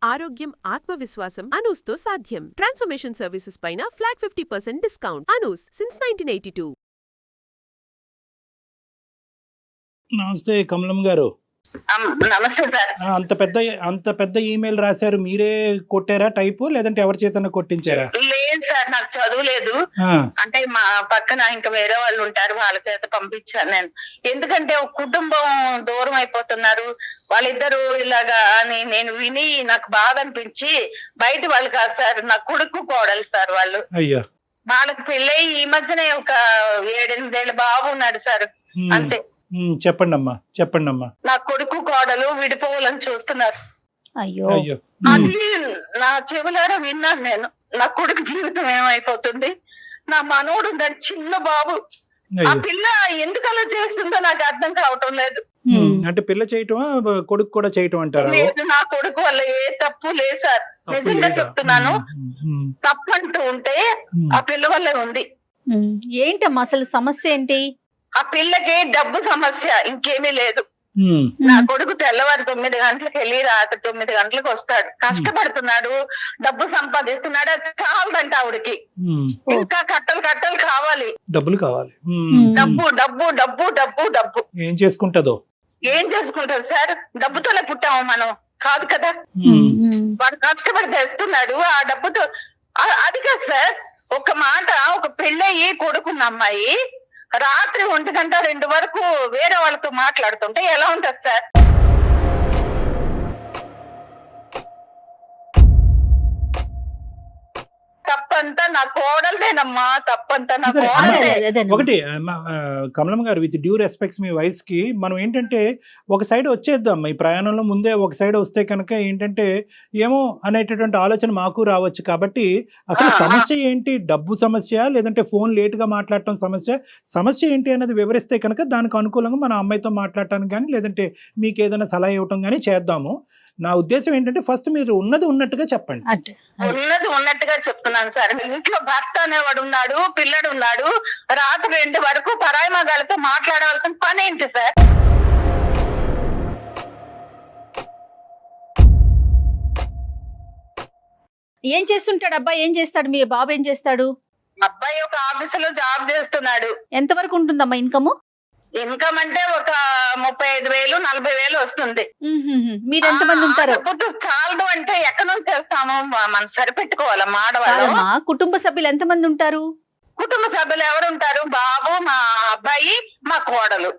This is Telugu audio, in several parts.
ఆరోగ్యం, ఆత్మవిశ్వాసం అనూస్తో సాధ్యం. ట్రాన్స్ఫర్మేషన్ సర్వీసెస్ పైన ఫ్లాట్ 50% డిస్కౌంట్. అనూస్ సిన్స్ 1982. నమస్తే కమలం గారు. నమస్తే సార్. అంత పెద్ద ఈమెయిల్ రాశారు, మీరే కొట్టారా టైపు, లేదంటే ఎవరి చేతన కొట్టించారా? లేదు సార్, నాకు చదువు లేదు. అంటే మా పక్కన ఇంకా వేరే వాళ్ళు ఉంటారు, వాళ్ళ చేత పంపించాను నేను. ఎందుకంటే ఒక కుటుంబం దూరం అయిపోతున్నారు వాళ్ళిద్దరు ఇలాగా అని నేను విని నాకు బాధ అనిపించి, బయట వాళ్ళు కాదు సార్, నా కొడుకు కోడలు సార్ వాళ్ళు. అయ్యో. వాళ్ళకి పెళ్ళై ఈ మధ్యనే ఒక 7-8 ఏళ్ళ బాబు ఉన్నాడు సార్, అంతే. చెప్పండమ్మా. నా కొడుకు కోడలు విడిపోవాలని చూస్తున్నారు. అయ్యో. అది నా చెవులారా విన్నాను నేను. నా కొడుకు జీవితం ఏమైపోతుంది, నా మనోడు ఉన్నాడు చిన్న బాబు, ఆ పిల్ల ఎందుకు అలా చేస్తుందో నాకు అర్థం కావటం లేదు. అంటే పిల్ల చేయటమా, కొడుకు కూడా చేయటం అంటారా? లేదు, నా కొడుకు వల్ల ఏ తప్పు లేదు సార్, నిజంగా చెప్తున్నాను. తప్పు అంటూ ఉంటే ఆ పిల్ల వల్లే ఉంది. ఏంటమ్మా అసలు సమస్య ఏంటి? ఆ పిల్లకి డబ్బు సమస్య, ఇంకేమీ లేదు. నా కొడుకు తెల్లవారు 9 గంటలకు వెళ్ళి రాత్రి 9 గంటలకు వస్తాడు, కష్టపడుతున్నాడు, డబ్బు సంపాదిస్తున్నాడు. అది చాలదంట ఆవిడకి, ఇంకా కట్టలు కావాలి, డబ్బులు కావాలి. డబ్బు డబ్బు డబ్బు డబ్బు డబ్బు. ఏం చేసుకుంటదో సార్? డబ్బుతోనే పుట్టాము మనం, కాదు కదా. వాడు కష్టపడి తెస్తున్నాడు ఆ డబ్బుతో. అది కాదు సార్, ఒక మాట, ఒక పెళ్ళయి కొడుకున్న అమ్మాయి రాత్రి 1 గంట 2 వరకు వేరే వాళ్ళతో మాట్లాడుతుంటే ఎలా ఉంటది సార్? తప్పంతా నా కోడలదేనమ్మా, తప్పంతా నా కోడలదే. ఒకటి కమలం గారు, with due respects me wife కి, మనం ఏంటంటే ఒక సైడ్ వచ్చేద్దాం. ఈ ప్రయాణంలో ముందే ఒక సైడ్ వస్తే కనుక ఏంటంటే ఏమో అనేటటువంటి ఆలోచన మాకు రావచ్చు. కాబట్టి అసలు సమస్య ఏంటి? డబ్బు సమస్య, లేదంటే ఫోన్ లేట్ గా మాట్లాడటం సమస్య ఏంటి అనేది వివరిస్తే కనుక దానికి అనుకూలంగా మన అమ్మాయితో మాట్లాడటానికి కానీ, లేదంటే మీకు ఏదైనా సలహా ఇవ్వటం కానీ చేద్దాము. నా ఉద్దేశం ఏంటంటే ఫస్ట్ మీరు ఉన్నది ఉన్నట్టుగా చెప్పండి. ఉన్నది ఉన్నట్టుగా చెప్తున్నాను సార్. ఇంట్లో భర్త అనేవాడు ఉన్నాడు, పిల్లడు ఉన్నాడు, రాత్రి 2 వరకు పరాయి మగాళ్ళతో మాట్లాడవలసిన పని ఏంటి సార్? ఏం చేస్తుంటాడు అబ్బాయి? ఏం చేస్తాడు మీ బాబు? ఏం చేస్తాడు? అబ్బాయి ఒక ఆఫీసులో జాబ్ చేస్తున్నాడు. ఎంత వరకు ఉంటుందమ్మా ఇన్కమ్? ఇన్కమ్ అంటే ఒక 35,000-40,000 వస్తుంది. మీరు ఎంత మంది ఉంటారు? చాలదు అంటే ఎక్కడ నుంచి చేస్తాము, మనం సరిపెట్టుకోవాలి. ఆడవాళ్ళు కుటుంబ సభ్యులు ఎంత మంది ఉంటారు? కుటుంబ సభ్యులు ఎవరు ఉంటారు? బాబు, మా అబ్బాయి, మా కోడలు.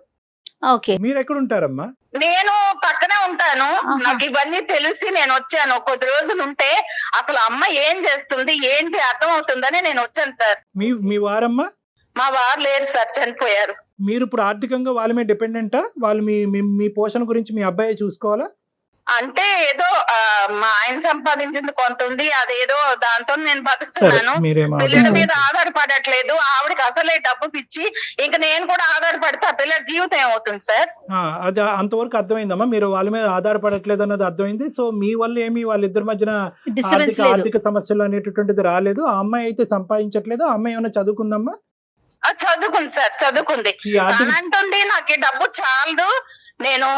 ఓకే. మీరు ఎక్కడ ఉంటారమ్మా? నేను పక్కనే ఉంటాను. నాకు ఇవన్నీ తెలిసి నేను వచ్చాను. కొద్ది రోజులు ఉంటే అసలు అమ్మ ఏం చేస్తుంది ఏంటి అర్థం అవుతుందని నేను వచ్చాను సార్. మీ వారమ్మా? మా వారు లేరు సార్, చనిపోయారు. మీరు ఇప్పుడు ఆర్థికంగా వాళ్ళ మీద డిపెండెంటా? వాళ్ళు మీ పోషణ గురించి మీ అబ్బాయి చూసుకోవాలా? అంటే ఏదో మా ఆయన సంపాదించింది కొంత ఉంది, అదేదో దాంతో నేను బతుకుతున్నాను. పిల్లల మీద ఆధారపడట్లేదు. ఆవిడకి అసలే డబ్బు పిచ్చి, ఇంకా నేను కూడా ఆధారపడితే ఆ పిల్లల జీవితం ఏమవుతుంది సార్? అది అంతవరకు అర్థమైందమ్మా. మీరు వాళ్ళ మీద ఆధారపడట్లేదు అన్నది అర్థమైంది. సో మీ వల్ల ఏమి వాళ్ళిద్దరి మధ్యన ఆర్థిక సమస్యలు అనేటటువంటిది రాలేదు. ఆ అమ్మాయి అయితే సంపాదించట్లేదు. ఆ అమ్మాయి ఏమైనా చదువుకుందమ్మా? చదువుకుంది సార్, చదువుకుంది. అంటుంది నాకు డబ్బు చాలదు, నేను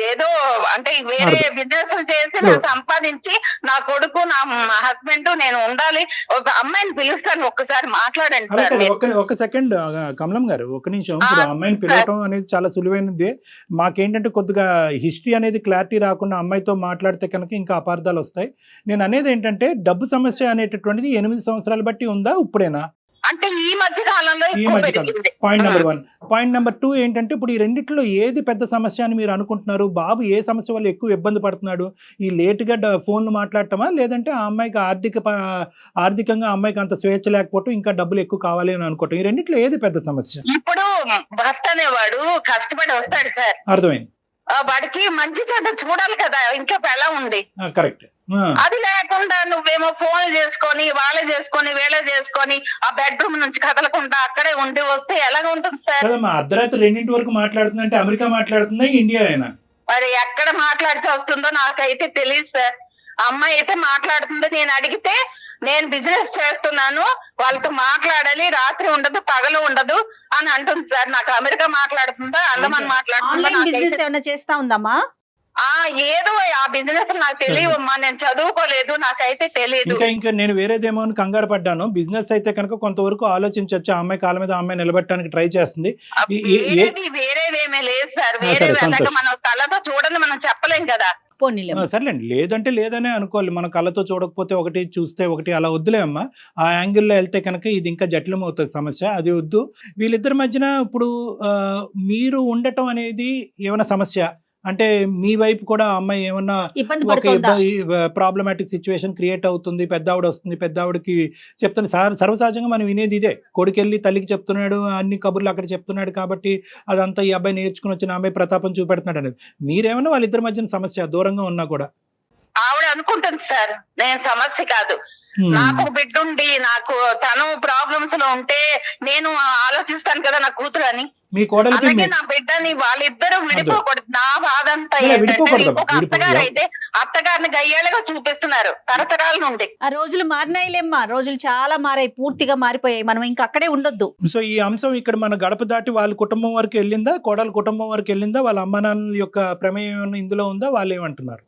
ఏదో అంటే వేరే బిజినెస్ చేసి నేను సంపాదించి నా కొడుకు, నా హస్బెండ్, నేను ఉండాలి. ఒక అమ్మాయిని పిలుస్తాను, ఒక్కసారి మాట్లాడండి సార్. ఒక సెకండ్ కమలం గారు, ఒక నిమిషం. ఇప్పుడు అమ్మాయిని పిలవటం అనేది చాలా సులువైనది. మాకేంటంటే కొద్దిగా హిస్టరీ అనేది క్లారిటీ రాకుండా అమ్మాయితో మాట్లాడితే కనుక ఇంకా అపార్థాలు వస్తాయి. నేను అనేది ఏంటంటే డబ్బు సమస్య అనేటటువంటిది 8 సంవత్సరాలు బట్టి ఉందా, ఇప్పుడేనా? అంటే ఈ మధ్య కాలంలో పాయింట్ నెంబర్ 1. పాయింట్ నెంబర్ 2 ఏంటంటే ఇప్పుడు ఈ రెండిట్లో ఏది పెద్ద సమస్య అని మీరు అనుకుంటున్నారు? బాబు ఏ సమస్య వల్ల ఎక్కువ ఇబ్బంది పడుతున్నాడు? ఈ లేటుగా ఫోన్లు మాట్లాడటమా, లేదంటే ఆ అమ్మాయికి ఆర్థికంగా అమ్మాయికి అంత స్వేచ్ఛ లేకపోవటం, ఇంకా డబ్బులు ఎక్కువ కావాలి అని అనుకోవటం? ఈ రెండిట్లో ఏది పెద్ద సమస్య? ఇప్పుడు భర్త అనేవాడు కష్టపడి వస్తాడు సార్, అర్థమైంది. వాడికి మంచి చెడ్డ చూడాలి కదా, ఇంకా ఎలా ఉంది. కరెక్ట్. అది లేకుండా నువ్వేమో ఫోన్ చేసుకొని వాళ్ళే చేసుకొని వీళ్ళే చేసుకొని ఆ బెడ్రూమ్ నుంచి కదలకుండా అక్కడే ఉండి వస్తే ఎలాగ ఉంటుంది సార్? అర్ధరాత్రి 2 వరకు మాట్లాడుతుందంటే అమెరికా మాట్లాడుతుందా, ఇండియా అయినా? మరి ఎక్కడ మాట్లాడితే వస్తుందో నాకైతే తెలియదు సార్. అమ్మాయి అయితే మాట్లాడుతుందో, నేను అడిగితే నేను బిజినెస్ చేస్తున్నాను, వాళ్ళతో మాట్లాడాలి, రాత్రి ఉండదు పగలు ఉండదు అని అంటుంది సార్. నాకు అమెరికా మాట్లాడుతుందా, అండమాన్ మాట్లాడుతుందా? చేస్తా ఉందమ్మా. ఏదో ఆ బిజినెస్ నాకు తెలియవమ్మా, నేను చదువుకోలేదు, నాకైతే తెలియదు. ఇంకా నేను వేరేదేమో అని కంగారు పడ్డాను. బిజినెస్ అయితే కనుక కొంతవరకు ఆలోచించవచ్చు. ఆ అమ్మాయి కాళ్ళ మీద అమ్మాయి నిలబెట్టడానికి ట్రై చేస్తుంది. వేరేవేమీ లేదు సార్, వేరే మనం కళ్ళతో చూడని మనం చెప్పలేం కదా. సర్లేండి, లేదంటే లేదనే అనుకోవాలి. మన కళ్ళతో చూడకపోతే ఒకటి, చూస్తే ఒకటి, అలా వద్దులే అమ్మా. ఆ యాంగిల్లో వెళ్తే కనుక ఇది ఇంకా జటిలం అవుతుంది సమస్య, అది వద్దు. వీళ్ళిద్దరి మధ్యన ఇప్పుడు మీరు ఉండటం అనేది ఏమైనా సమస్య అంటే మీ వైపు కూడా అమ్మాయి ఏమన్నా ప్రాబ్లమాటిక్ సిచ్యువేషన్ క్రియేట్ అవుతుంది, పెద్ద ఆవిడ వస్తుంది, పెద్ద ఆవిడకి చెప్తాను. సర్వసహజంగా మనం వినేది ఇదే, కొడుకెళ్ళి తల్లికి చెప్తున్నాడు, అన్ని కబుర్లు అక్కడ చెప్తున్నాడు కాబట్టి అదంతా ఈ అబ్బాయి నేర్చుకుని వచ్చిన అమ్మాయి ప్రతాపం చూపెడుతున్నాడు అనేది. మీరేమన్నా వాళ్ళిద్దరి మధ్యన సమస్య దూరంగా ఉన్నా కూడా? ఆవిడ అనుకుంటుంది సార్ నేను సమస్య కాదు, నాకు బిడ్డ ఉండి నాకు తను ప్రాబ్లమ్స్ లో ఉంటే నేను ఆలోచిస్తాను కదా నా కూతురు అని. మీ కోడలికి నా బిడ్డని వాళ్ళిద్దరూ విడిపోకూడదు. నా బాధ అంతా ఏంటంటే ఇంకొక అత్తగారు అయితే అత్తగారిని గయ్యాలుగా చూపిస్తున్నారు తరతరాల నుండి. ఆ రోజులు మారినాయిలేమ్మా, రోజులు చాలా మారాయి, పూర్తిగా మారిపోయాయి. మనం ఇంకా అక్కడే ఉండొద్దు. సో ఈ అంశం ఇక్కడ మన గడప దాటి వాళ్ళ కుటుంబం వరకు వెళ్ళిందా, కోడల కుటుంబం వరకు వెళ్ళిందా, వాళ్ళ అమ్మ నాన్నల యొక్క ప్రమేయం ఇందులో ఉందా? వాళ్ళు ఏమంటున్నారు?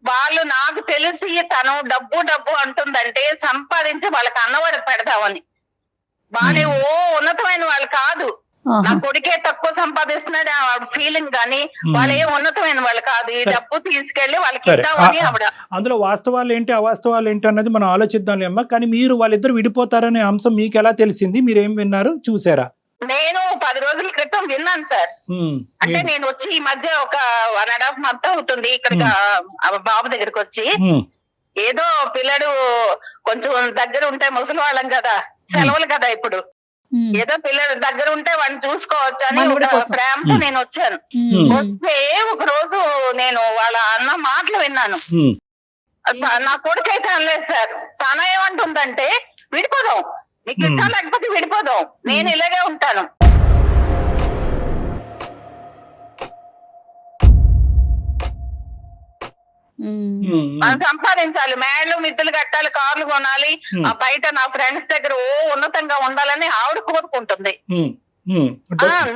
వాళ్ళు నాకు తెలిసి తను డబ్బు డబ్బు అంటుందంటే సంపాదించి వాళ్ళకి అన్నవాడు పెడతామని. వాళ్ళే ఉన్నతమైన వాళ్ళు కాదు, నా కొడుకే తక్కువ సంపాదిస్తున్నాడు ఫీలింగ్ గానీ వాళ్ళే ఉన్నతమైన వాళ్ళు కాదు. ఈ డబ్బు తీసుకెళ్లి వాళ్ళకి ఇద్దామని ఆవిడ. అందులో వాస్తవాలు ఏంటి అవాస్తవాలు ఏంటి అన్నది మనం ఆలోచిద్దాం అమ్మా. కానీ మీరు వాళ్ళిద్దరు విడిపోతారనే అంశం మీకు ఎలా తెలిసింది? మీరు ఏం విన్నారు, చూసారా? నేను 10 రోజుల క్రితం విన్నాను సార్. అంటే నేను వచ్చి ఈ మధ్య ఒక 1.5 month అవుతుంది ఇక్కడికి బాబు దగ్గరికి వచ్చి. ఏదో పిల్లడు కొంచెం దగ్గర ఉంటే ముసలి వాళ్ళం కదా, సెలవులు కదా ఇప్పుడు, ఏదో పిల్లడు దగ్గర ఉంటే వాడిని చూసుకోవచ్చు అని ఒక ప్రేమతో నేను వచ్చాను. వస్తే ఒక రోజు నేను వాళ్ళ అన్న మాటలు విన్నాను. నా కొడుకైతే అనలేదు సార్. తన ఏమంటుందంటే విడిపోదాం, నీకు ఇష్టం లేకపోతే విడిపోదాం, నేను ఇలాగే ఉంటాను. మనం సంపాదించాలి, మేళ్ళు మిద్దెలు కట్టాలి, కార్లు కొనాలి, ఆ బయట నా ఫ్రెండ్స్ దగ్గర ఉన్నతంగా ఉండాలని ఆవిడ కోరుకుంటుంది.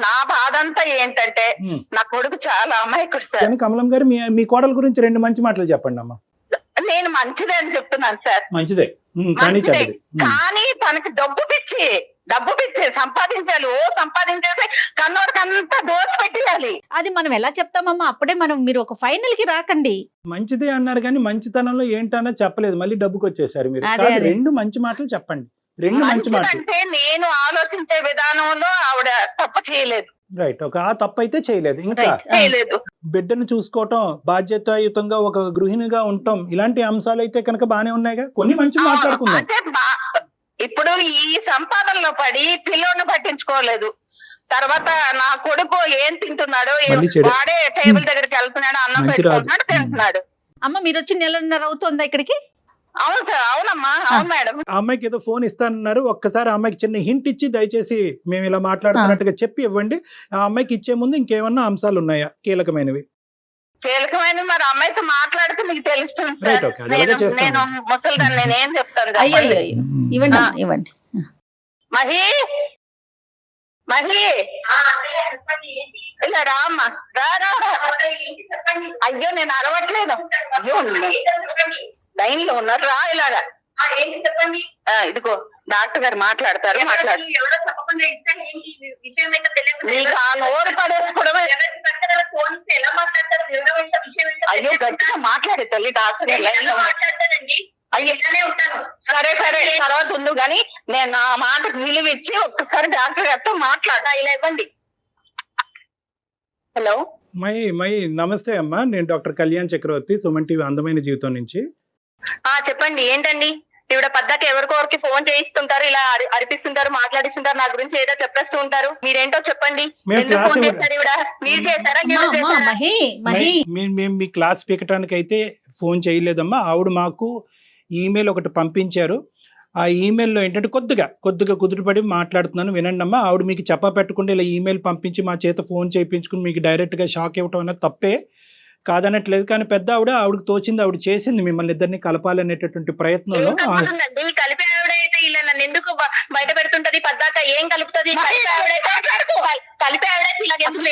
నా బాధ అంతా ఏంటంటే నా కొడుకు చాలా అమాయకుడు సార్. కమలం గారు మీ కోడల గురించి 2 మంచి మాటలు చెప్పండి అమ్మా. నేను మంచిదే అని చెప్తున్నాను సార్. మంచిదే కానీ తనకి డబ్బు పిచ్చి సంపాదించాలి, సంపాదించేసి కన్నోడికి అంతా దోచి పెట్టేయాలి. అది మనం ఎలా చెప్తామమ్మా? అప్పుడే మీరు ఒక ఫైనల్ కి రాకండి. మంచిదే అన్నారు కానీ మంచితనంలో ఏంటన్నా చెప్పలేదు, మళ్ళీ డబ్బుకి వచ్చేసారు మీరు. 2 మంచి మాటలు చెప్పండి. 2 మంచి మాటలు అంటే నేను ఆలోచించే విధానంలో ఆవిడ తప్పు చేయలేదు. రైట్, ఒక తప్పు అయితే చేయలేదు. ఇంకా బిడ్డను చూసుకోవటం, బాధ్యతాయుతంగా ఒక గృహిణిగా ఉండటం, ఇలాంటి అంశాలు అయితే కనుక బానే ఉన్నాయిగా. కొన్ని మంచి మాట్లాడుకుందాం. ఇప్పుడు ఈ సంపాదనలో పడి పిల్లోని పట్టించుకోలేదు. తర్వాత నా కొడుకు ఏం తింటున్నాడు, వాడే టేబుల్ దగ్గరికి వెళ్తున్నాడు, అన్నం పెట్టుకుంటున్నాడు, తింటున్నాడు. అమ్మ మీరు వచ్చి 1.5 నెలలు అవుతుందా ఇక్కడికి? అవును సార్. అవునమ్మా, అవును మేడం. ఆ అమ్మాయికి ఏదో ఫోన్ ఇస్తానన్నారు, ఒక్కసారి ఆ అమ్మాయికి చిన్న హింట్ ఇచ్చి దయచేసి మేము ఇలా మాట్లాడుతున్నట్టుగా చెప్పి ఇవ్వండి. ఆ అమ్మాయికి ఇచ్చే ముందు ఇంకేమన్నా అంశాలు ఉన్నాయా కీలకమైనవి? మరి అమ్మాయితో మాట్లాడితే మీకు తెలుస్తుంది. నేను ముసలిదాన్ని, నేనేం చెప్తాను. ఇవ్వండి మహి ఇలా రామ్మా, రా. అయ్యో నేను అరవట్లేదు, అయ్యో లైన్ లో ఉన్నారు, రా ఇలాగా. ఇదిగో డాక్టర్ గారు మాట్లాడతారు, నీకు ఆ నోరు పడేసుకోవడమే. అయ్యో గట్టిగా మాట్లాడే తల్లి, డాక్టర్ లైన్ లో సరే తర్వాత ఉంది కానీ నేను నా మాటకు విలువ ఇచ్చి ఒక్కసారి డాక్టర్ గారితో మాట్లాడా. ఇలా ఇవ్వండి. హలో మై నమస్తే అమ్మా, నేను డాక్టర్ కళ్యాణ్ చక్రవర్తి, సుమన్ టీవీ అందమైన జీవితం నుంచి. చెప్పండి. ఏంటండి ఈవిడ పద్దాక ఎవరికొరికి ఫోన్ చేయిస్తుంటారు, ఇలా అరిపిస్తుంటారు, మాట్లాడిస్తుంటారు, నా గురించి ఏదో చెప్పేస్తూ ఉంటారు. మీరేంటో చెప్పండి. ఎందుకు ఫోన్ చేస్తారు ఈవిడ? మీరు చేశారా? మేము మీ క్లాస్ పీకటానికి అయితే ఫోన్ చేయలేదమ్మా. ఆవిడ మాకు ఈమెయిల్ ఒకటి పంపించారు. ఆ ఈమెయిల్లో ఏంటంటే కొద్దిగా కుదురుపడి మాట్లాడుతున్నాను, వినండి అమ్మా. ఆవిడ మీకు చెప్పా పెట్టకుండా ఇలా ఈమెయిల్ పంపించి మా చేత ఫోన్ చేయించుకుని మీకు డైరెక్ట్గా షాక్ ఇవ్వటం అనేది తప్పే కాదనట్లేదు. కానీ పెద్ద ఆవిడకి తోచింది, ఆవిడ చేసింది మిమ్మల్ని ఇద్దరిని కలపాలనేటటువంటి ప్రయత్నంలో. కలిపే ఆవిడ అయితే ఇలా నన్ను ఎందుకు బయట పెడుతుంటది? పద్దాక ఏం కలుపుతుంది కలిపే ఆవిడైతే ఇలాగ ఎందుకు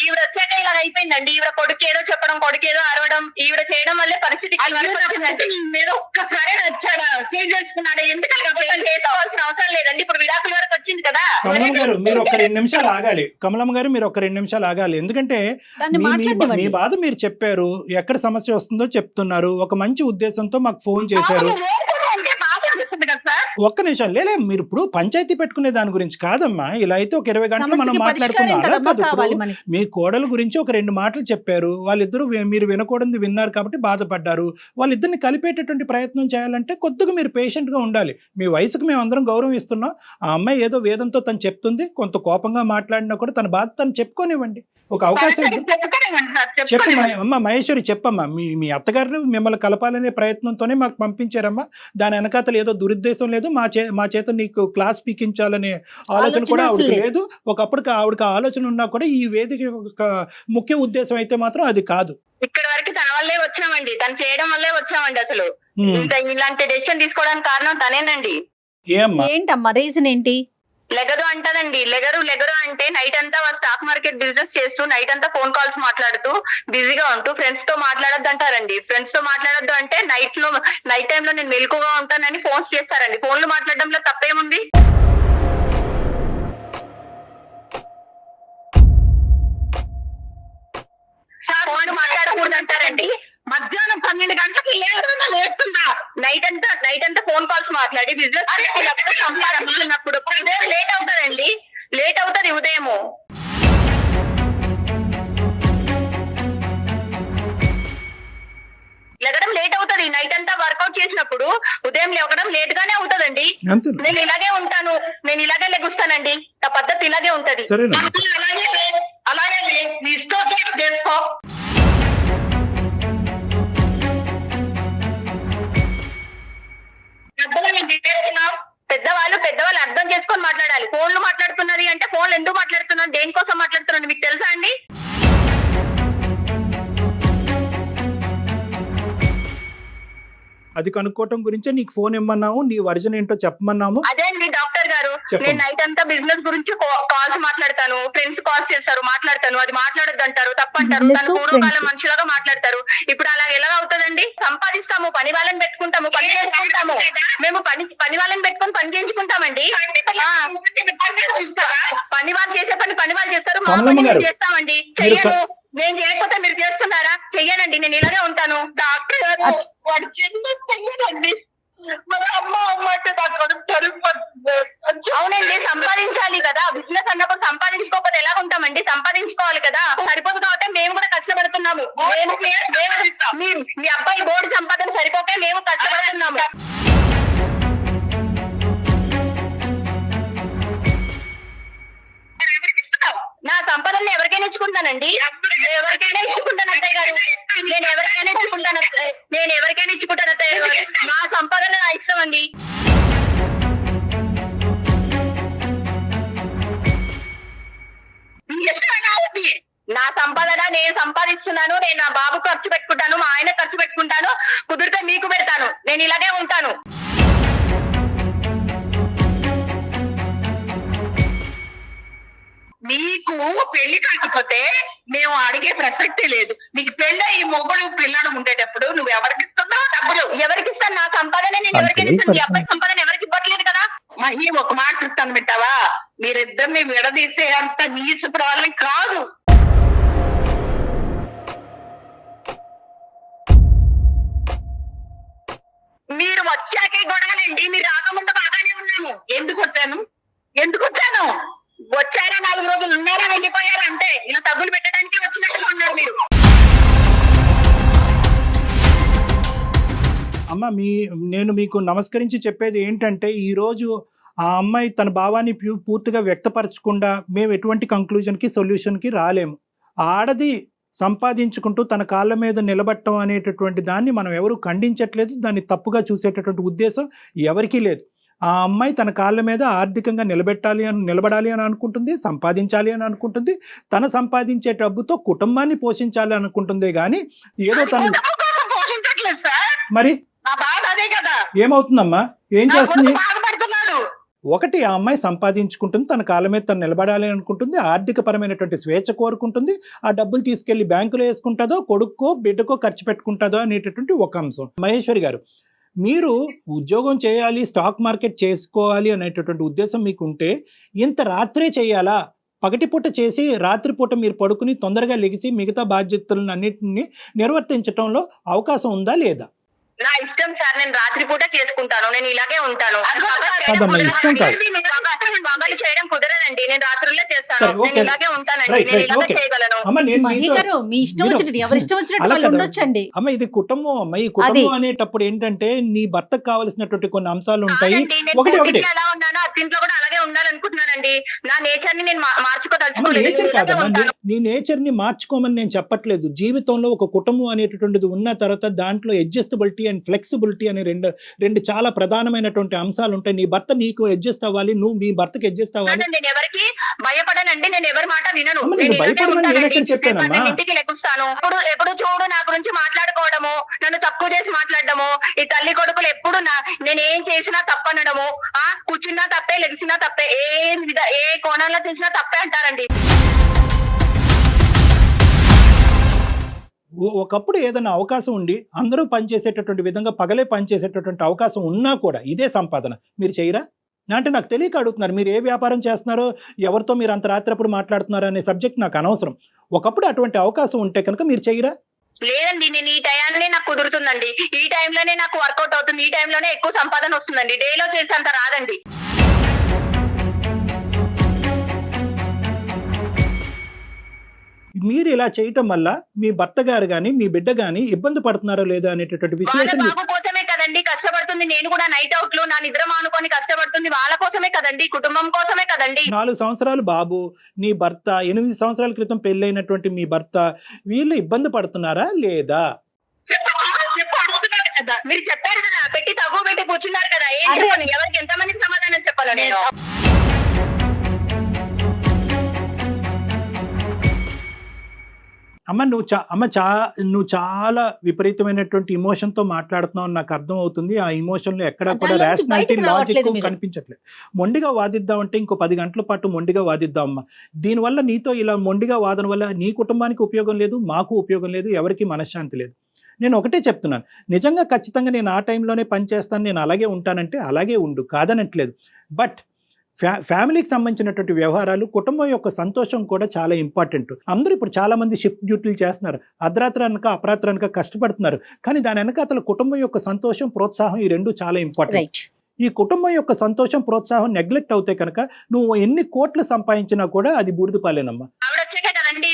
ఈవిడ వచ్చాక ఇలాగ అయిపోయిందండి. ఈవిడ కొడుకు ఏదో చెప్పడం, కొడుకు ఏదో అరవడం, ఈవిడ చేయడం వల్లే పరిస్థితి మీద ఒక్కసారి వచ్చాడా చేంజ్ చేసుకున్నాడు. ఎందుకంటే చేసుకోవాల్సిన అవసరం లేదండి. ఇప్పుడు విడాకుల వరకు వచ్చింది కదా. కమలం గారు మీరు ఒక 2 నిమిషాలు ఆగాలి. కమలం గారు మీరు ఒక 2 నిమిషాలు ఆగాలి. ఎందుకంటే మీ బాధ మీరు చెప్పారు, ఎక్కడ సమస్య వస్తుందో చెప్తున్నారు, ఒక మంచి ఉద్దేశంతో మాకు ఫోన్ చేశారు. ఒక్క నిమిషం లేలే, మీరు ఇప్పుడు పంచాయతీ పెట్టుకునే దాని గురించి కాదమ్మా. ఇలా అయితే ఒక 20 గంటలు మనం మాట్లాడుకున్నాం. మీ కోడల గురించి ఒక 2 మాటలు చెప్పారు, వాళ్ళిద్దరూ మీరు వినకూడదు విన్నారు కాబట్టి బాధపడ్డారు. వాళ్ళిద్దరిని కలిపేటటువంటి ప్రయత్నం చేయాలంటే కొద్దిగా మీరు పేషెంట్ గా ఉండాలి. మీ వయసుకు మేము అందరం గౌరవం ఇస్తున్నాం. ఆ అమ్మాయి ఏదో వేదంతో తను చెప్తుంది, కొంత కోపంగా మాట్లాడినా కూడా తన బాధ తను చెప్పుకోనివ్వండి, ఒక అవకాశం చెప్పమ్మా. అమ్మ మహేశ్వరి చెప్పమ్మా, మీ అత్తగారిని మిమ్మల్ని కలపాలనే ప్రయత్నంతోనే మాకు పంపించారమ్మా. దాని వెనకాతలు ఏదో దురుద్దేశం లేదు, మా చేత నీకు క్లాస్ పీకించాలనే ఆలోచన కూడా ఆవిడకి లేదు. ఒకప్పుడు ఆవిడకి ఆలోచన ఉన్నా కూడా ఈ వేదిక ఒక ముఖ్య ఉద్దేశం అయితే మాత్రం అది కాదు. ఇక్కడ వరకు తన వల్లే వచ్చామండి, తను చేయడం వల్లే వచ్చామండి. అసలు ఇలాంటి డెసిషన్ తీసుకోవడానికి కారణం తనేనండి. ఏంటమ్మా రీజన్ ఏంటి? లెగరు అంటారండి. లెగరు అంటే నైట్ అంతా స్టాక్ మార్కెట్ బిజినెస్ చేస్తూ నైట్ అంతా ఫోన్ కాల్స్ మాట్లాడుతూ బిజీగా ఉంటూ ఫ్రెండ్స్ తో మాట్లాడొద్దు అంటారండి. ఫ్రెండ్స్ తో మాట్లాడొద్దు అంటే నైట్ టైమ్ లో నేను మెలకుగా ఉంటానని ఫోన్స్ చేస్తారండి. ఫోన్లు మాట్లాడడంలో తప్పేముంది? ఫోన్లు మాట్లాడకూడదు అంటారండి. మధ్యాహ్నం 12 గంటలకి లేస్తుందా? నైట్ అంతా ఫోన్ కాల్స్ మాట్లాడి బిజినెస్ సంపాదించినప్పుడు లేట్ అవుతారండి. లేట్ అవుతుంది ఉదయము. లెగడం లేట్ అవుతుంది. నైట్ అంతా వర్కౌట్ చేసినప్పుడు ఉదయం లేవడం లేట్ గానే అవుతుందండి. నేను ఇలాగే ఉంటాను, నేను ఇలాగే లెగుస్తానండి. నా పద్ధతి ఇలాగే ఉంటది. అలాగే నీ ఇష్టం చేసుకో. పెద్దవాళ్ళు అర్థం చేసుకొని మాట్లాడాలి. ఫోన్లు మాట్లాడుతున్నది అంటే ఫోన్లు ఎందుకు మాట్లాడుతున్నారు, దేనికోసం మాట్లాడుతున్నారు మీకు తెలుసా అండి? అది కనుక్కోవటం గురించే నీకు ఫోన్ ఇమ్మన్నాము, నీ వర్జన్ ఏంటో చెప్పమన్నాము. అదే అండి డాక్టర్ గారు, నేను నైట్ అంతా బిజినెస్ గురించి కాల్స్ మాట్లాడతాను, ఫ్రెండ్స్ కాల్స్ చేస్తారు, మాట్లాడతాను. అది మాట్లాడొద్దు అంటారు, తప్పంటారు. తను పూర్వకాలం మనుషులుగా మాట్లాడతారు. ఇప్పుడు అలా ఎలా అవుతుందండి? సంపాదిస్తాము, పని వాళ్ళని పెట్టుకుంటాము, పని చేసుకుంటాము. మేము పని వాళ్ళని పెట్టుకుని పని చేయించుకుంటామండి. పని వాళ్ళు చేసే పని వాళ్ళు చేస్తారు, మా పని మేము చేస్తామండి. చెయ్యను, నేను చేయకపోతే మీరు చేస్తున్నారా? చెయ్యనండి, నేను ఇలాగే ఉంటాను. డాక్టర్ గారు వాడు చిన్న చెయ్యనండి. అవునండి, సంపాదించాలి కదా. బిజినెస్ అన్నప్పుడు సంపాదించుకోకపోతే ఎలా ఉంటామండి? సంపాదించుకోవాలి కదా. సరిపోదు కాబట్టి మేము కూడా కష్టపడుతున్నాము. మీ అబ్బాయి బోర్డు సంపాదన సరిపోకే మేము కష్టపడుతున్నాము. నా సంపదను ఎవరికైనా ఇచ్చుకుంటానండి, ఎవరికైనా ఇచ్చుకుంటాను అత్తయ్య గారు. నేను ఎవరికైనా ఇచ్చుకుంటాను అత్తయ్య గారు. నా సంపాదన నా ఇష్టం అండి. నా సంపాదన నేను సంపాదిస్తున్నాను. నేను నా బాబు ఖర్చు పెట్టుకుంటాను, మా ఆయన ఖర్చు పెట్టుకుంటాను. కుదిరితే మీకు పెడతాను. నేను ఇలాగే ఉంటాను. నీకు పెళ్లి కాకపోతే మేము అడిగే ప్రసక్తి లేదు. నీకు పెళ్ళి ఈ మొగుడు పిల్లడు ఉండేటప్పుడు నువ్వు ఎవరికి ఇస్తున్నావు డబ్బులు? ఎవరికి ఇస్తాను? నా సంపాదన నేను ఎవరికైనా ఇస్తాను. ఈ అబ్బాయి సంపాదన ఎవరికి ఇవ్వట్లేదు కదా. మహి ఒక మాట చెప్తాను వింటావా? మీరిద్దరిని విడదీసే అంత నీచపడ వాళ్ళని కాదు. మీరు వచ్చాకే గొడవలండి. మీరు రాకముందు బాగానే ఉన్నాను. ఎందుకు వచ్చాను? వచ్చారా 4 రోజులు ఉన్నారా, వెళ్ళిపోయారా అంటే ఇలా తగ్గులు పెట్టడానికి వచ్చినట్టుగా ఉన్నారు మీరు. అమ్మ నేను మీకు నమస్కరించి చెప్పేది ఏంటంటే, ఈరోజు ఆ అమ్మాయి తన భావాన్ని పూర్తిగా వ్యక్తపరచకుండా మేము ఎటువంటి కంక్లూజన్కి సొల్యూషన్కి రాలేము. ఆడది సంపాదించుకుంటూ తన కాళ్ళ మీద నిలబడటం అనేటటువంటి దాన్ని మనం ఎవరు ఖండించట్లేదు. దాన్ని తప్పుగా చూసేటటువంటి ఉద్దేశం ఎవరికీ లేదు. ఆ అమ్మాయి తన కాళ్ళ మీద ఆర్థికంగా నిలబడాలి అని అనుకుంటుంది, సంపాదించాలి అని అనుకుంటుంది. తన సంపాదించే డబ్బుతో కుటుంబాన్ని పోషించాలి అనుకుంటుంది. కానీ ఏదో తను మరి ఏమవుతుందమ్మా? ఏం చేస్తుంది? ఒకటి, ఆ అమ్మాయి సంపాదించుకుంటుంది, తన కాళ్ళ మీద తను నిలబడాలి అనుకుంటుంది, ఆర్థిక పరమైనటువంటి స్వేచ్ఛ కోరుకుంటుంది, ఆ డబ్బులు తీసుకెళ్లి బ్యాంకులో వేసుకుంటుందో, కొడుక్కో బిడ్డకో ఖర్చు పెట్టుకుంటుందో అనేటటువంటి ఒక అంశం. మహేశ్వరి గారు, మీరు ఉద్యోగం చేయాలి, స్టాక్ మార్కెట్ చేసుకోవాలి అనేటటువంటి ఉద్దేశం మీకుంటే ఇంత రాత్రే చేయాలా? పగటిపూట చేసి రాత్రిపూట మీరు పడుకుని తొందరగా లెగిసి మిగతా బాధ్యతలను అన్నింటినీ నిర్వర్తించడంలో అవకాశం ఉందా లేదా? నా ఇష్టం సార్, నేను రాత్రి పూట చేసుకుంటాను, నేను ఇలాగే ఉంటాను. కాదమ్మా, ఇష్టం కాదు. పగలు చేయడం కుదరదండి, నేను రాత్రుల్లో చేస్తాను, సరే, నేను ఓకే. ఇలాగే ఉంటానండి, రైట్, నేను రైట్, ఇలాగే ఓకే. చేయగలను. అమ్మ, నేను మహి మీతో- గారు మీ ఇష్టం మీరు- వచ్చినట్టు ఎవరి ఇష్టం వచ్చినట్టు అలా వాళ్ళు కదా. ఉండొచ్చండి. అమ్మ, ఇది కుటుంబం అమ్మ. ఈ కుటుంబం అనేటప్పుడు ఏంటంటే నీ భర్తకు కావాల్సినటువంటి కొన్ని అంశాలు ఉంటాయి. కాదండి, నేను ఒకటి పుట్టింట్లో ఎలా ఉన్నానో అత్తింట్లో కూడా అలాగే ఉండాలనుకుంటున్నానండి. నా నేచర్ ని నేను అమ్మ, మార్చుకోదలుచుకోలేదు, నేచర్ నేను ఇలాగే కాదమ్మా, ఉంటాను. నీ నేచర్ ని మార్చుకోమని నేను చెప్పట్లేదు. జీవితంలో ఒక కుటుంబం అనేటటువంటిది ఉన్న తర్వాత దాంట్లో అడ్జస్టబిలిటీ అండ్ ఫ్లెక్సిబిలిటీ అనే రెండు చాలా ప్రధానమైనటువంటి అంశాలు ఉంటాయి. నీ భర్త నీకు అడ్జస్ట్ అవ్వాలి, నువ్వు మీ భర్తకి అడ్జస్ట్ అవ్వాలి. కాదండి, నేను ఎవరికి భయపడనండి, నేను ఎవరి మాట వినను. అమ్మ, నేను నేను ఇలాగే భయపడమని నేను ఉంటానండి. ఎక్కడ చెప్పానమ్మా? నేను ఇంటికి లెక్కుస్తాను. ఎప్పుడు చూడు నా గురించి మాట్లాడుకోవడము, నన్ను తక్కువ చేసి మాట్లాడడము, ఈ తల్లి కొడుకులు ఎప్పుడు నేను ఏం చేసినా తప్పనడము, కూర్చున్నా తప్పే, లెగిసినా తప్పే, ఏ కోణంలో చూసినా తప్పే అంటారండి. ఒకప్పుడు ఏదైనా అవకాశం ఉండి అందరూ పనిచేసేటటువంటి విధంగా పగలే పనిచేసేటటువంటి అవకాశం ఉన్నా కూడా ఇదే సంపాదన మీరు చేయరా? అంటే నాకు తెలియక అడుగుతున్నారు. మీరు ఏ వ్యాపారం చేస్తున్నారో, ఎవరితో మీరు అంత రాత్రప్పుడు మాట్లాడుతున్నారో అనే సబ్జెక్ట్ నాకు అనవసరం. ఒకప్పుడు అటువంటి అవకాశం ఉంటే కనుక మీరు చేయరా? లేదండి, నేను ఈ టైంలోనే నాకు కుదురుతుందండి, ఈ టైంలోనే నాకు వర్కౌట్ అవుతుంది, ఈ టైంలోనే ఎక్కువ సంపాదన వస్తుందండి, డేలో చేసేంత రాదండి. మీరు ఇలా చేయటం వల్ల మీ భర్త గారు కానీ మీ బిడ్డ కానీ ఇబ్బంది పడుతున్నారో లేదో అనేటటువంటి వాళ్ళ విశ్లేషణ. బాబు కోసమే కదండి కష్టపడుతుంది, నేను కూడా నైట్ అవుట్ లో నా నిద్ర మానుకొని కష్టపడుతుంది, వాళ్ళ కోసమే కదండి, కుటుంబం కోసమే కదండి. 4 సంవత్సరాలు బాబు, నీ భర్త 8 సంవత్సరాల క్రితం పెళ్ళైనటువంటి మీ భర్త, వీళ్ళు ఇబ్బంది పడుతున్నారా లేదా? చెప్పు అడుగుతున్నారు కదా, మీరు చెప్పారు కదా, పెట్టి తగ్గు పెట్టి కూర్చున్నారు కదా, ఏం అదే. చెప్పను, ఎవరికి ఎంతమందికి సమాధానం చెప్పాను నేను? అమ్మ, నువ్వు చాలా విపరీతమైనటువంటి ఇమోషన్ తో మాట్లాడుతున్నావు అని నాకు అర్థం అవుతుంది. ఆ ఇమోషన్ లో ఎక్కడా కూడా దానిలోంచి రేషనాలిటీ, బయటకు లాజిక్ రావట్లేదు మీరు. కనిపించట్లేదు. మొండిగా వాదిద్దామంటే ఇంకో 10 గంటల పాటు మొండిగా వాదిద్దాం అమ్మా. దీనివల్ల నీతో ఇలా మొండిగా వాదన వల్ల నీ కుటుంబానికి ఉపయోగం లేదు, మాకు ఉపయోగం లేదు, ఎవరికి మనశ్శాంతి లేదు. నేను ఒకటే చెప్తున్నాను, నిజంగా ఖచ్చితంగా నేను ఆ టైంలోనే పనిచేస్తాను, నేను అలాగే ఉంటానంటే అలాగే ఉండు, కాదనట్లేదు. బట్ ఫ్యామిలీకి సంబంధించినటువంటి వ్యవహారాలు, కుటుంబం యొక్క సంతోషం కూడా చాలా ఇంపార్టెంట్. అందరూ ఇప్పుడు చాలా మంది షిఫ్ట్ డ్యూటీలు చేస్తున్నారు, అర్ధరాత్రి అనక అపరాత్రి అనక కష్టపడుతున్నారు. కానీ దాని వెనక అతను కుటుంబం యొక్క సంతోషం, ప్రోత్సాహం, ఈ రెండు చాలా ఇంపార్టెంట్. రైట్. ఈ కుటుంబం యొక్క సంతోషం, ప్రోత్సాహం నెగ్లెక్ట్ అవుతే కనుక నువ్వు ఎన్ని కోట్లు సంపాదించినా కూడా అది బూడిదపాలేనమ్మా. ఆవిడ వచ్చాక కదండి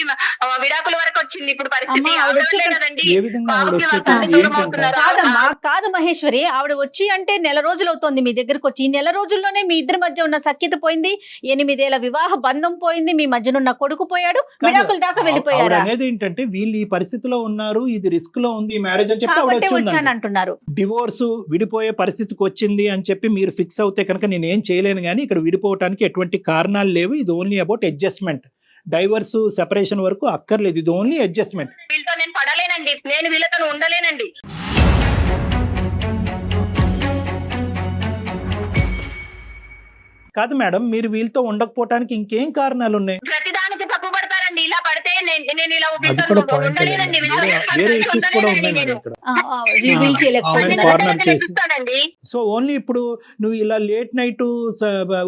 విడాకుల వరకు వచ్చింది ఇప్పుడు పరిస్థితి. అమ్మా, ఆవిడ ఆవిడ వచ్చాక వల్లే కదండి ఏ విధంగా ఆవిడ బాబుకి వచ్చాక వాళ్ళ దూరం అవుతున్నారు. కాదమ్మా, కాదు మహేశ్వరి, ఆవిడ వచ్చి అంటే నెల రోజులు అవుతోంది మీ దగ్గరకు వచ్చి. ఈ నెల రోజుల్లోనే మీ ఇద్దరి మధ్య ఉన్న సఖ్యత పోయింది, 8 ఏళ్ల వివాహ బంధం పోయింది, మీ మధ్యనున్న కొడుకు పోయాడు, విడాకుల దాకా వెళ్ళిపోయారా? అనేది ఏంటంటే వీళ్ళు ఈ పరిస్థితిలో ఉన్నారు, ఇది రిస్క్ లో ఉంది, ఈ మ్యారేజ్ అని చెప్పి ఆవిడ కాబట్టి వచ్చి వచ్చాను ఉందంట. అంటున్నారు. డివోర్స్ విడిపోయే పరిస్థితికి వచ్చింది అని చెప్పి మీరు ఫిక్స్ అవుతే కనుక నేను ఏం చేయలేను. కానీ ఇక్కడ విడిపోవటానికి ఎటువంటి కారణాలు లేవు. ఇది only about adjustment. Divorce, separation వరకు అక్కర్లేదు. ఇది ఓన్లీ అడ్జస్ట్మెంట్. వీళ్ళతో నేను పడలేనండి, నేను వీళ్ళతో ఉండలేనండి. కాదు మేడం, మీరు వీళ్ళతో ఉండకపోవటానికి ఇంకేం కారణాలు ఉన్నాయి? ప్రతిదానికి తప్పు పడతారండి. ఇలా పడితే నేను ఇలా అది కూడా పాయింట్. ఉండలేనండి, వేరే ఇష్యూస్ కూడా ఉన్నాయి మేడం ఇక్కడ. రివీల్ చేయలేకపోతున్నారు. కార్నర్ చేసి. చూస్తానండి. సో ఓన్లీ ఇప్పుడు నువ్వు ఇలా లేట్ నైట్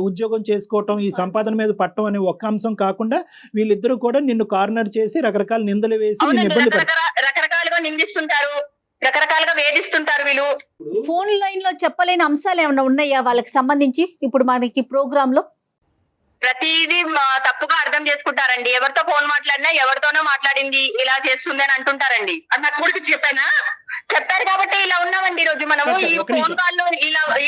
ఉద్యోగం చేసుకోవటం, ఈ సంపాదన మీద పట్టడం అనే ఒక్క అంశం కాకుండా వీళ్ళిద్దరూ కూడా నిన్ను కార్నర్ చేసి రకరకాల నిందలు వేసి నిన్ను అవునండి, ఇబ్బంది పెడతారు. రకరకాలుగా నిందిస్తుంటారు, రకరకాలుగా వేధిస్తుంటారు వీళ్ళు. ఫోన్ లైన్ లో చెప్పలేని అంశాలు ఏమైనా ఉన్నాయా వాళ్ళకి సంబంధించి ఇప్పుడు మనకి ప్రోగ్రామ్ లో? ప్రతిదీ తప్పుగా అర్థం చేసుకుంటారండి. ఎవరితో ఫోన్ మాట్లాడినా ఎవరితోనో మాట్లాడింది, ఇలా చేస్తుంది అని అంటుంటారండి. అది నా కొడుకు చెప్పారు కాబట్టి ఇలా ఉన్నామండి. ఈ రోజు మనము ఈ ఒక నిమిషం. ఫోన్ కాల్ లో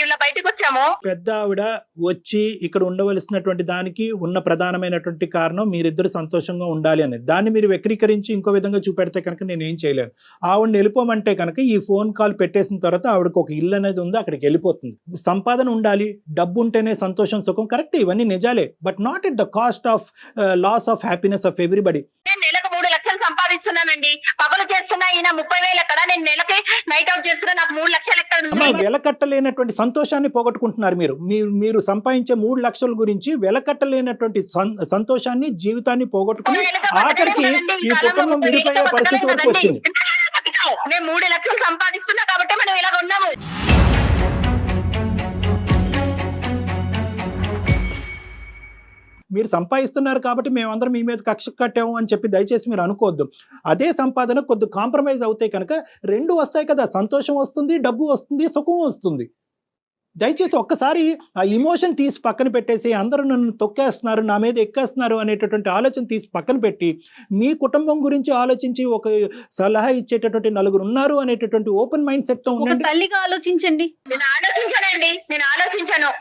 ఇలా బయటకు వచ్చాము. పెద్ద ఆవిడ వచ్చి ఇక్కడ ఉండవలసినటువంటి దానికి ఉన్న ప్రధానమైనటువంటి కారణం మీరిద్దరు సంతోషంగా ఉండాలి అనేది. దాన్ని మీరు వక్రీకరించి ఇంకో విధంగా చూపెడితే కనుక నేను ఏం చేయలేను. ఆవిడని వెళ్ళిపోమంటే కనుక ఈ ఫోన్ కాల్ పెట్టేసిన తర్వాత ఆవిడకి ఒక ఇల్లు అనేది ఉంది, అక్కడికి వెళ్ళిపోతుంది. సంపాదన ఉండాలి, డబ్బు ఉంటేనే సంతోషం, సుఖం, కరెక్ట్, ఇవన్నీ నిజాలే. But not at the cost of loss of happiness of everybody. నేను నెలకు 3 లక్షలు సంపాదిస్తున్నానండి. పగలు చేస్తున్నా ఈయన 30,000 ఎక్కడ, నేను నెలకి రైట్ అవుట్ చేస్తున్నా, నాకు 3 లక్షలు ఎక్కడ అమ్మా, ఉంది? వెలకట్టలేనటువంటి సంతోషాన్ని పోగొట్టుకుంటున్నారు మీరు సంపాదించే 3 లక్షల గురించి వెలకట్టలేనటువంటి సంతోషాన్ని, జీవితాన్ని పోగొట్టుకుని ఆఖరికి ఈ కుటుంబం విడిపోయే పరిస్థితి వరకు వచ్చింది. నేను 3 లక్షలు సంపాదిస్తున్నా కాబట్టి మనం ఇలా ఉన్నాము. మీరు సంపాదిస్తున్నారు కాబట్టి మేమందరం మీ మీద కక్ష కట్టాము అని చెప్పి దయచేసి మీరు అనుకోవద్దు. అదే సంపాదన కొద్ది కాంప్రమైజ్ అవుతాయి కనుక 2 వస్తాయి కదా, సంతోషం వస్తుంది, డబ్బు వస్తుంది, సుఖం వస్తుంది. దయచేసి ఒక్కసారి ఆ ఇమోషన్ తీసి పక్కన పెట్టేసి అందరూ నన్ను తొక్కేస్తున్నారు, నా మీద ఎక్కేస్తున్నారు అనేటటువంటి ఆలోచన తీసి పక్కన పెట్టి మీ కుటుంబం గురించి ఆలోచించి ఒక సలహా ఇచ్చేటటువంటి 4 ఉన్నారు అనేటటువంటి ఓపెన్ మైండ్ సెట్ తో ఒక ఉండండి. తల్లిగా ఆలోచించండి. నేను ఆలోచించానండి, నేను ఆలోచించాను.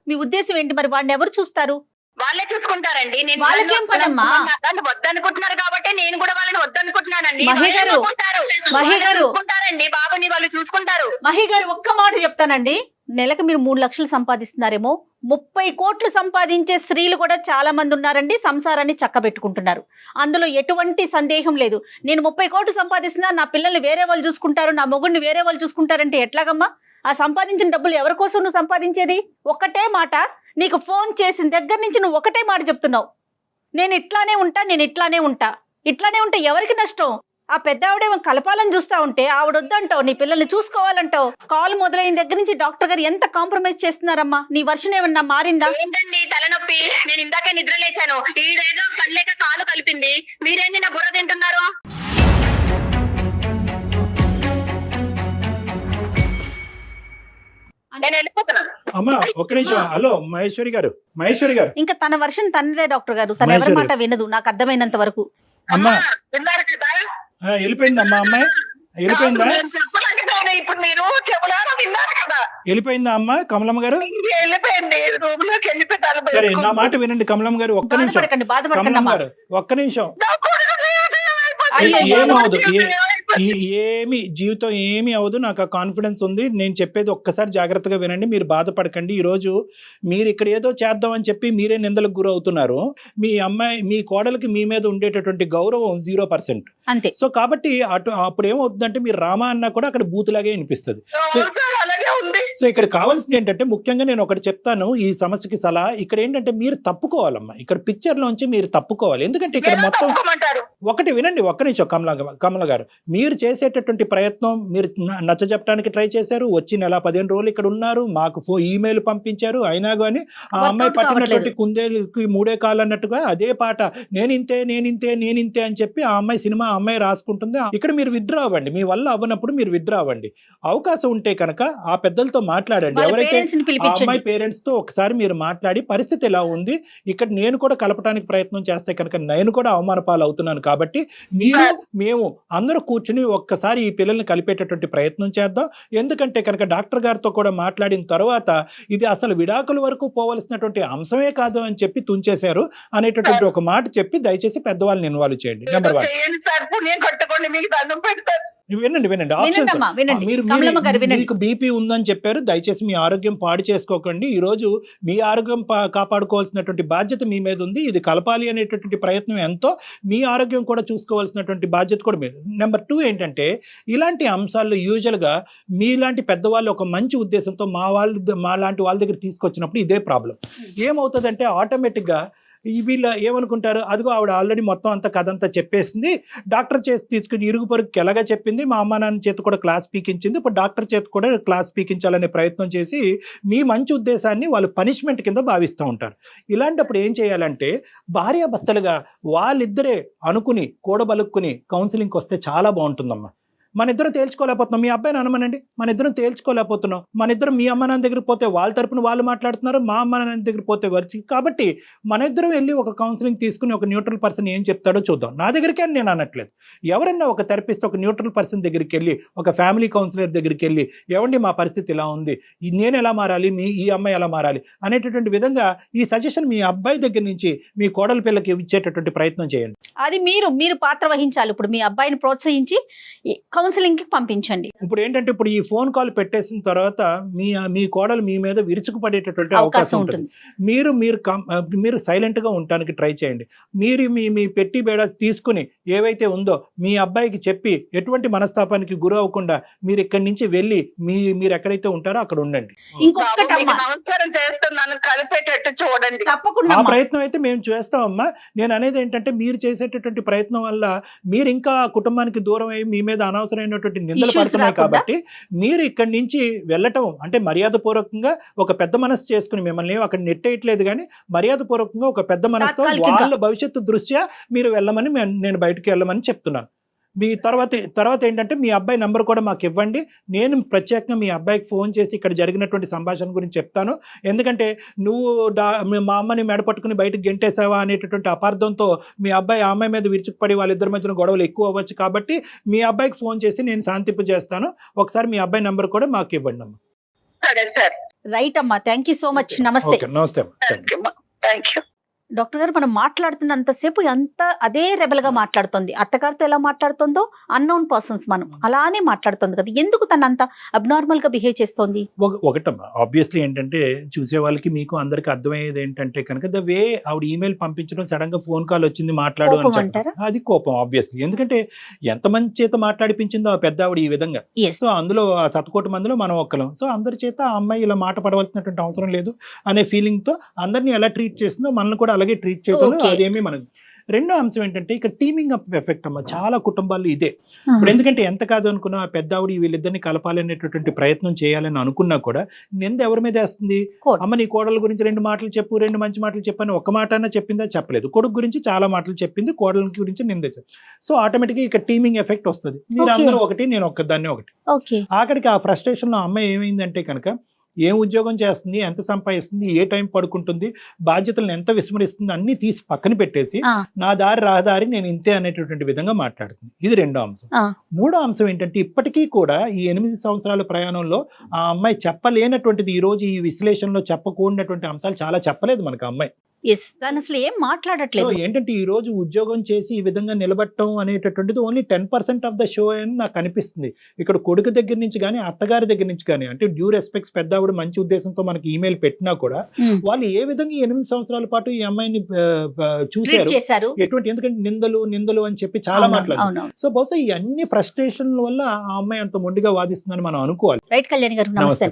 మీ ఉద్దేశం ఏంటి మరి? వాడిని ఎవరు చూస్తారు? వాళ్ళే చూసుకుంటారండి. నేను వాళ్ళకేం పనమ్మా? నన్ను వద్దనుకుంటున్నారు కాబట్టి నేను కూడా వాళ్ళని వద్దనుకుంటున్నానండి. మహి గారు, మహి గారు. చూసుకుంటారండి, బాబుని వాళ్ళు చూసుకుంటారు. మహి గారు, ఒక్క మాట చెప్తానండి. నెలకు మీరు 3 లక్షలు సంపాదిస్తున్నారేమో, 30 కోట్లు సంపాదించే స్త్రీలు కూడా చాలా మంది ఉన్నారండి. సంసారాన్ని చక్కబెట్టుకుంటున్నారు, అందులో ఎటువంటి సందేహం లేదు. నేను 30 కోట్లు సంపాదిస్తున్నా, నా పిల్లల్ని వేరే వాళ్ళు చూసుకుంటారు, నా మొగుడిని వేరే వాళ్ళు చూసుకుంటారంటే ఎట్లాగమ్మా? ఆ సంపాదించిన డబ్బులు ఎవరి కోసం నువ్వు సంపాదించేది? ఒక్కటే మాట, నీకు ఫోన్ చేసిన దగ్గర నుంచి నువ్వు ఒకటే మాట చెప్తున్నావు, నేను ఇట్లానే ఉంటా, నేను ఇట్లానే ఉంటా. ఇట్లానే ఉంటే ఎవరికి నష్టం? ఆ పెద్ద ఆవిడేమో కలపాలని చూస్తా ఉంటే ఆవిడొద్దంటావు, నీ పిల్లల్ని చూసుకోవాలంటావు. కాల్ మొదలైన దగ్గర నుంచి డాక్టర్ గారు ఎంత కాంప్రమైజ్ చేస్తున్నారమ్మా? నీ వర్షన్ ఏమన్నా మారిందా? ఏంటండి తలనొప్పి? నేను ఇందాకే నిద్ర లేచాను, ఈడేదో కళ్ళేక కాలు కలిపింది, మీరేంది నా బుర్ర తింటున్నారు? నేను వెళ్ళిపోతున్నాను. అమ్మా ఒక్క నిమిషం. హలో మహేశ్వరి గారు, ఇంకా తన వర్షన్ తనదే డాక్టర్ గారు. తన ఎవరి మాట వినదు నాకు అర్థమైనంత వరకు. అమ్మా విన్నారు కదా? వెళ్ళిపోయింది అమ్మా, అమ్మాయి వెళ్ళిపోయిందా? నేను చెప్పలేకపోయినా ఇప్పుడు మీరు చెవులారా విన్నారు కదా? వెళ్ళిపోయిందా అమ్మా కమలమ్మ గారు? వెళ్ళిపోయింది, రూమ్ లోకి వెళ్ళిపోయి తలుపు సరే వేసుకుంది. నా మాట వినండి కమలమ్మ గారు, ఒక్క నిమిషం. బాధపడకండి కమలమ్మ అమ్మా. గారు ఒక్క నిమిషం. నా కొడుకు జీవితం అయిపోతుంది. అయ్యో, ఏమవదు, ఏమైపోతుంది? ఏమి జీవితం ఏమి అవదు, నాకు ఆ కాన్ఫిడెన్స్ ఉంది. నేను చెప్పేది ఒక్కసారి జాగ్రత్తగా వినండి, మీరు బాధపడకండి. ఈరోజు మీరు ఇక్కడ ఏదో చేద్దామని చెప్పి మీరే నిందలకు గురవుతున్నారు. మీ అమ్మాయి, మీ కోడలికి మీ మీద ఉండేటటువంటి గౌరవం 0%. అంతే. సో కాబట్టి అప్పుడు ఏమవుతుందంటే మీరు రామా అన్నా కూడా అక్కడ బూతులాగే వినిపిస్తుంది. అలాగే ఉంది. సో ఇక్కడ కావాల్సింది ఏంటంటే, ముఖ్యంగా నేను ఒకటి చెప్తాను ఈ సమస్యకి సలహా. ఇక్కడ ఏంటంటే మీరు తప్పుకోవాలమ్మా, ఇక్కడ పిక్చర్ లోంచి మీరు తప్పుకోవాలి. ఎందుకంటే ఇక్కడ ఎలా మొత్తం తప్పుకోమంటారు? ఒకటి వినండి, ఒక్క నిమిషం. కమల గారు, మీరు చేసేటటువంటి ప్రయత్నం, మీరు నచ్చజెప్పడానికి ట్రై చేశారు, వచ్చి నెల 15 రోజులు ఇక్కడ ఉన్నారు, మాకు ఈమెయిల్ పంపించారు, అయినా కానీ ఆ అమ్మాయి పట్టినటువంటి కుందేలుకి 3 కాళ్ళు అన్నట్టుగా అదే పాట, నేనింతే అని చెప్పి ఆ అమ్మాయి సినిమా ఆ అమ్మాయి రాసుకుంటుంది. ఇక్కడ మీరు విత్డ్రా అవ్వండి, మీ వల్ల అవ్వనప్పుడు మీరు విత్డ్రా అవ్వండి. అవకాశం ఉంటే కనుక ఆ పెద్దలతో మాట్లాడండి. ఎవరైతే ఆ అమ్మాయి పేరెంట్స్ తో ఒకసారి మీరు మాట్లాడి పరిస్థితి ఎలా ఉంది, ఇక్కడ నేను కూడా కలపడానికి ప్రయత్నం చేస్తే కనుక నేను కూడా అవమాన పాలు అవుతున్నాను కాబట్టి మీరు మేము అందరూ కూర్చుని ఒక్కసారి ఈ పిల్లల్ని కలిపేటటువంటి ప్రయత్నం చేద్దాం. ఎందుకంటే కనుక డాక్టర్ గారితో కూడా మాట్లాడిన తర్వాత ఇది అసలు విడాకుల వరకు పోవలసినటువంటి అంశమే కాదు అని చెప్పి తుంచేశారు అనేటటువంటి ఒక మాట చెప్పి దయచేసి పెద్దవాళ్ళని ఇన్వాల్వ్ చేయండి. నెంబర్ 1. చేయండి సార్, పుణ్యం కట్టుకోండి, మీకు దండం పెడతారు. వినండి ఆప్షన్స్. మీకు బీపీ ఉందని చెప్పారు, దయచేసి మీ ఆరోగ్యం పాడు చేసుకోకండి. ఈ రోజు మీ ఆరోగ్యం కాపాడుకోవాల్సినటువంటి బాధ్యత మీ మీద ఉంది. ఇది కలపాలి అనేటటువంటి ప్రయత్నం ఎంతో, మీ ఆరోగ్యం కూడా చూసుకోవాల్సినటువంటి బాధ్యత కూడా మీద. నెంబర్ 2 ఏంటంటే, ఇలాంటి అంశాల్లో యూజువల్గా మీలాంటి పెద్దవాళ్ళు ఒక మంచి ఉద్దేశంతో మా లాంటి వాళ్ళ దగ్గర తీసుకొచ్చినప్పుడు ఇదే ప్రాబ్లం ఏమవుతుందంటే, ఆటోమేటిక్గా వీళ్ళు ఏమనుకుంటారు, అదిగో ఆవిడ ఆల్రెడీ మొత్తం అంతా కథ అంతా చెప్పేసింది, డాక్టర్ చేసి తీసుకుని ఇరుగు పొరుగుకి ఎలాగా చెప్పింది, మా అమ్మ నాన్న చేతి కూడా క్లాస్ పీకించింది, ఇప్పుడు డాక్టర్ చేతి కూడా క్లాస్ పీకించాలనే ప్రయత్నం చేసి మీ మంచి ఉద్దేశాన్ని వాళ్ళు పనిష్మెంట్ కింద భావిస్తూ ఉంటారు. ఇలాంటప్పుడు ఏం చేయాలంటే, భార్యాభర్తలుగా వాళ్ళిద్దరే అనుకుని కూడబలుక్కుని కౌన్సిలింగ్కి వస్తే చాలా బాగుంటుందమ్మా. మన ఇద్దరం తేల్చుకోలేకపోతున్నాం, మీ అబ్బాయిని అనమనండి, మన ఇద్దరం తేల్చుకోలేకపోతున్నాం, మన ఇద్దరం మీ అమ్మ నాన్న దగ్గర పోతే వాళ్ళ తరపున వాళ్ళు మాట్లాడుతున్నారు, మా అమ్మ నాన్న దగ్గర పోతే వచ్చి, కాబట్టి మన ఇద్దరం వెళ్ళి ఒక కౌన్సిలింగ్ తీసుకుని ఒక న్యూట్రల్ పర్సన్ ఏం చెప్తాడో చూద్దాం. నా దగ్గరికి అని నేను అనట్లేదు, ఎవరన్నా ఒక థెరపిస్ట్ ఒక న్యూట్రల్ పర్సన్ దగ్గరికి వెళ్ళి, ఒక ఫ్యామిలీ కౌన్సిలర్ దగ్గరికి వెళ్ళి, ఏమండి మా పరిస్థితి ఇలా ఉంది, నేను ఎలా మారాలి, ఈ అమ్మాయి ఎలా మారాలి అనేటటువంటి విధంగా ఈ సజెషన్ మీ అబ్బాయి దగ్గర నుంచి మీ కోడల పిల్లకి ఇచ్చేటటువంటి ప్రయత్నం చేయండి. అది మీరు పాత్ర వహించాలి. ఇప్పుడు మీ అబ్బాయిని ప్రోత్సహించి కౌన్సిలింగ్ కి పంపించండి. ఇప్పుడు ఏంటంటే ఇప్పుడు ఈ ఫోన్ కాల్ పెట్టేసిన తర్వాత మీ కోడలు మీ మీద విరుచుకుపడేటటువంటి అవకాశం ఉంటుంది. మీరు సైలెంట్ గా ఉండడానికి ట్రై చేయండి. మీరు మీ పెట్టి బేడ తీసుకుని ఏవైతే ఉందో మీ అబ్బాయికి చెప్పి ఎటువంటి మనస్తాపానికి గురి అవ్వకుండా మీరు ఇక్కడి నుంచి వెళ్ళి మీరు ఎక్కడైతే ఉంటారో అక్కడ ఉండండి. ఇంకొకటమ్మా, నమస్కారం చేస్తున్నాను, కలిపేటట్టు చూడండి. తప్పకుండా ఆ అమ్మా. ప్రయత్నం అయితే మేము చేస్తామమ్మా. నేను అనేది ఏంటంటే మీరు చేసేటటువంటి ప్రయత్నం వల్ల మీరు ఇంకా కుటుంబానికి దూరం అయ్యి మీ మీద అనవసరమైనటువంటి నిందలు Issues పడుతున్నాయి రాకుండా? కాబట్టి మీరు ఇక్కడి నుంచి వెళ్ళటం అంటే మర్యాద పూర్వకంగా ఒక పెద్ద మనసు చేసుకుని మిమ్మల్ని అక్కడ నెట్టేయట్లేదు కానీ మర్యాద పూర్వకంగా ఒక పెద్ద మనసుతో తాత్కాలికంగా. వాళ్ళ భవిష్యత్తు దృష్ట్యా మీరు వెళ్ళమని నేను బయటకు వెళ్ళమని చెప్తున్నాను. మీ తర్వాత ఏంటంటే మీ అబ్బాయి నంబర్ కూడా మాకు ఇవ్వండి. నేను ప్రత్యేకంగా మీ అబ్బాయికి ఫోన్ చేసి ఇక్కడ జరిగినటువంటి సంభాషణ గురించి చెప్తాను. ఎందుకంటే నువ్వు మా అమ్మని మెడపట్టుకుని బయటకు గెంటేసావా అనేటటువంటి అపార్థంతో మీ అబ్బాయి ఆ అమ్మాయి మీద విరుచుకుపడి వాళ్ళిద్దరి మధ్యన గొడవలు ఎక్కువ అవ్వచ్చు. కాబట్టి మీ అబ్బాయికి ఫోన్ చేసి నేను శాంతింపు చేస్తాను. ఒకసారి మీ అబ్బాయి నంబర్ కూడా మాకు ఇవ్వండి అమ్మా. సరే సార్, రైట్ అమ్మా, థ్యాంక్ యూ సో మచ్. నమస్తే. ఓకే, నమస్తే అమ్మా. థాంక్యూ. Thank you. డాక్టర్ గారు, మనం మాట్లాడుతున్నంతసేపు అదే రెబల్ గా మాట్లాడుతుంది. అత్తగారితో ఎలా మాట్లాడుతుందో అన్నోన్ పర్సన్స్ మనం అలానే మాట్లాడుతుంది కదా. ఎందుకు తను అంత అబ్నార్మల్ గా బిహేవ్ చేస్తోంది? ఒకటమ్మా, ఆబ్వియస్లీ ఏంటంటే చూసే వాళ్ళకి మీకు అందరికి అర్థమయ్యేది ఏంటంటే కనుక ద వే ఆవిడ ఈమెయిల్ పంపించడం, సడన్ గా ఫోన్ కాల్ వచ్చింది మాట్లాడు అని కోపం చెప్పడం, అంటారా? అది కోపం ఆబ్వియస్లీ. ఎందుకంటే ఎంతమంది చేత మాట్లాడిపించిందో ఆ పెద్ద ఆవిడ ఈ విధంగా. Yes. సో అందులో ఆ శతకోటి మందిలో మనం ఒక్కలం. సో అందరి చేత ఆ అమ్మాయి ఇలా మాట పడవలసినటువంటి అవసరం లేదు అనే ఫీలింగ్ తో అందరినీ ఎలా ట్రీట్ చేస్తుందో మనల్ని కూడా అలాగే ట్రీట్ చేయడం Okay. అదేమీ మనకు. రెండో అంశం ఏంటంటే ఇక టీమింగ్ అప్ ఎఫెక్ట్ అమ్మ. చాలా కుటుంబాల్లో ఇదే. ఇప్పుడు ఎందుకంటే ఎంత కాదు అనుకున్నా ఆ పెద్ద ఆవిడ వీళ్ళిద్దరిని కలపాలనేటటువంటి ప్రయత్నం చేయాలని అనుకున్నా కూడా నింద ఎవరి మీద వేస్తుంది? కోడలు. అమ్మ నీ కోడల గురించి 2 మాటలు చెప్పు, 2 మంచి మాటలు చెప్పని ఒక్క మాట అన్నా చెప్పిందా? చెప్పలేదు. కొడుకు గురించి చాలా మాటలు చెప్పింది, కోడల గురించి నిందించారు. సో ఆటోమేటిక్గా ఇక టీమింగ్ ఎఫెక్ట్ వస్తుంది. మీరు అందరూ ఒకటి, నేను ఒక్కదాన్ని ఒకటి. ఓకే. ఆఖరికి ఆ ఫ్రస్ట్రేషన్ లో అమ్మాయి ఏమైందంటే కనుక ఏం ఉద్యోగం చేస్తుంది, ఎంత సంపాదిస్తుంది, ఏ టైం పడుకుంటుంది, బాధ్యతలను ఎంత విస్మరిస్తుంది అన్ని తీసి పక్కన పెట్టేసి నా దారి రహదారి నేను ఇంతే అనేటటువంటి విధంగా మాట్లాడుతుంది. ఇది రెండో అంశం. మూడో అంశం ఏంటంటే ఇప్పటికీ కూడా ఈ 8 సంవత్సరాల ప్రయాణంలో ఆ అమ్మాయి చెప్పలేనటువంటిది, ఈ రోజు ఈ విశ్లేషణలో చెప్పకూడనటువంటి అంశాలు చాలా చెప్పలేదు మనకు ఆ అమ్మాయి. ఎస్, దాని అసలు ఏం సో మాట్లాడట్లేదు. ఏంటంటే ఈ రోజు ఉద్యోగం చేసి ఈ విధంగా నిలబడటం అనేటటువంటిది ఓన్లీ 10% ఆఫ్ ద షో అని నాకు అనిపిస్తుంది. ఇక్కడ కొడుకు దగ్గర నుంచి కానీ అత్తగారి దగ్గర నుంచి కానీ, అంటే డ్యూ రెస్పెక్ట్స్ పెద్ద ఆవిడ మంచి ఉద్దేశంతో మనకి ఈమెయిల్ పెట్టినా కూడా వాళ్ళు ఏ విధంగా 8 సంవత్సరాల పాటు ఈ అమ్మాయిని చూశారు, చేశారు. ఎటువంటి, ఎందుకంటే నిందలు అని చెప్పి చాలా మాట్లాడారు. సో బహుశా ఈ అన్ని ఫ్రస్ట్రేషన్ల వల్ల ఆ అమ్మాయి అంత మొండిగా వాదిస్తుందని మనం అనుకోవాలి. రైట్ కళ్యాణ్ గారు, నమస్తే.